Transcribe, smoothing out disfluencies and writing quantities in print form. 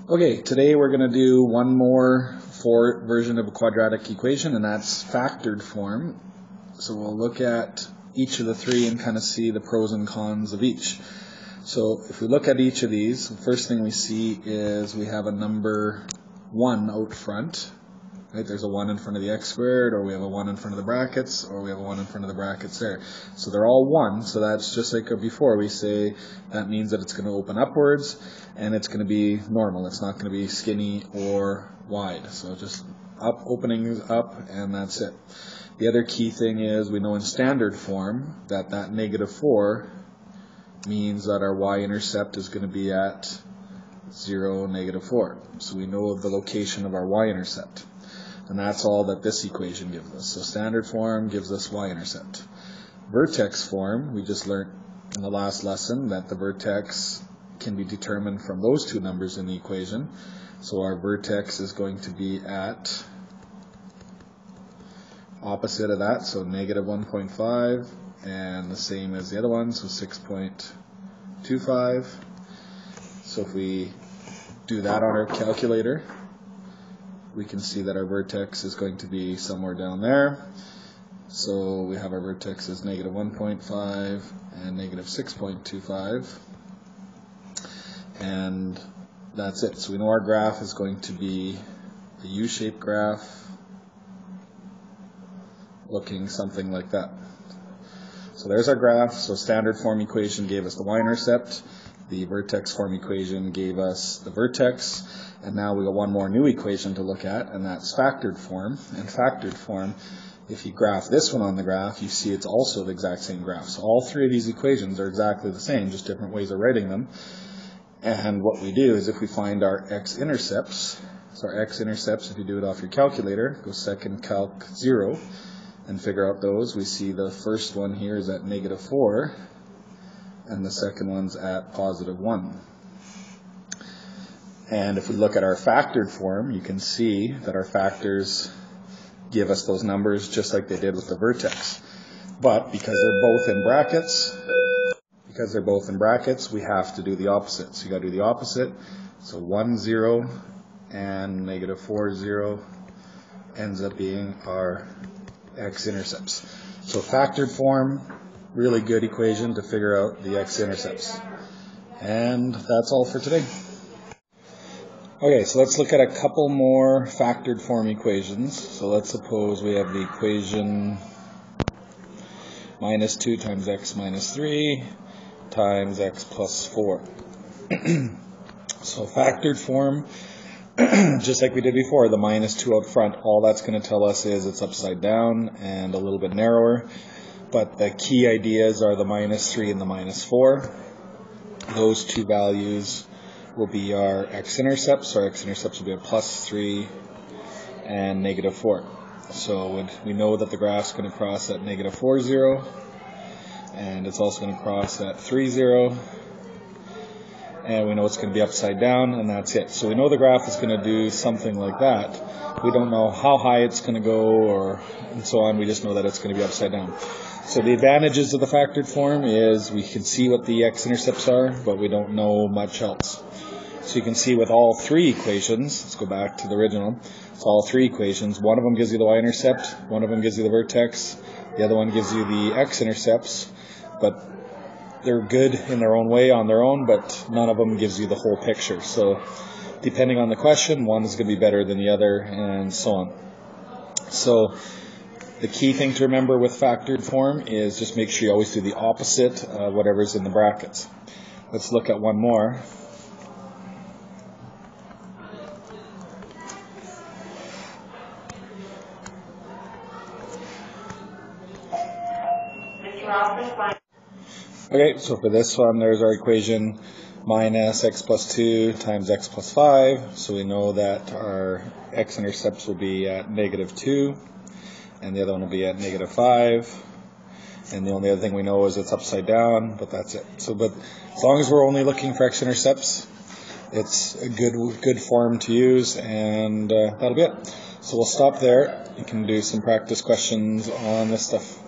Okay, today we're going to do one more version of a quadratic equation, and that's factored form. So we'll look at each of the three and kind of see the pros and cons of each. So if we look at each of these, the first thing we see is we have a number 1 out front. Right? There's a 1 in front of the x squared, or we have a 1 in front of the brackets, or we have a 1 in front of the brackets there. So they're all 1, so that's just like before. We say that means that it's going to open upwards, and it's going to be normal. It's not going to be skinny or wide. So just opening up, and that's it. The other key thing is we know in standard form that -4 means that our y-intercept is going to be at 0, -4. So we know the location of our y-intercept. And that's all that this equation gives us. So standard form gives us y-intercept. Vertex form, we just learned in the last lesson that the vertex can be determined from those two numbers in the equation. So our vertex is going to be at opposite of that, so -1.5, and the same as the other one, so 6.25. So if we do that on our calculator, we can see that our vertex is going to be somewhere down there. So we have our vertex as -1.5 and -6.25. And that's it. So we know our graph is going to be a U-shaped graph looking something like that. So there's our graph. So standard form equation gave us the y-intercept. The vertex form equation gave us the vertex. And now we got one more new equation to look at, and that's factored form. And factored form, if you graph this one on the graph, you see it's also the exact same graph. So all three of these equations are exactly the same, just different ways of writing them. And what we do is if we find our x-intercepts, so our x-intercepts, if you do it off your calculator, go second calc 0, and figure out those. We see the first one here is at -4, and the second one's at +1. And if we look at our factored form, you can see that our factors give us those numbers just like they did with the vertex. But because they're both in brackets, we have to do the opposite. So you got to do the opposite. So 1, 0, and -4, 0 ends up being our x-intercepts. So factored form, really good equation to figure out the x-intercepts. And that's all for today. Okay, so let's look at a couple more factored form equations. So let's suppose we have the equation -2 times x minus 3 times x plus 4. So factored form, just like we did before, the -2 out front, all that's going to tell us is it's upside down and a little bit narrower. But the key ideas are the -3 and the -4. Those two values will be our x-intercepts. Our x-intercepts will be a +3 and -4. So we know that the graph's going to cross at -4, 0, and it's also going to cross at 3, 0, and we know it's going to be upside down, and that's it. So we know the graph is going to do something like that. We don't know how high it's going to go and so on. We just know that it's going to be upside down. So the advantages of the factored form is we can see what the x-intercepts are, but we don't know much else. So you can see with all three equations, let's go back to the original, so all three equations, one of them gives you the y-intercept, one of them gives you the vertex, the other one gives you the x-intercepts, but they're good in their own way on their own, but none of them gives you the whole picture. So depending on the question, one is going to be better than the other, and so on. So the key thing to remember with factored form is just make sure you always do the opposite of whatever's in the brackets. Let's look at one more. Okay, so for this one, there's our equation -x plus 2 times x plus 5. So we know that our x-intercepts will be at -2, and the other one will be at -5. And the only other thing we know is it's upside down, but that's it. So, but as long as we're only looking for x-intercepts, it's a good form to use, and that'll be it. So we'll stop there. You can do some practice questions on this stuff.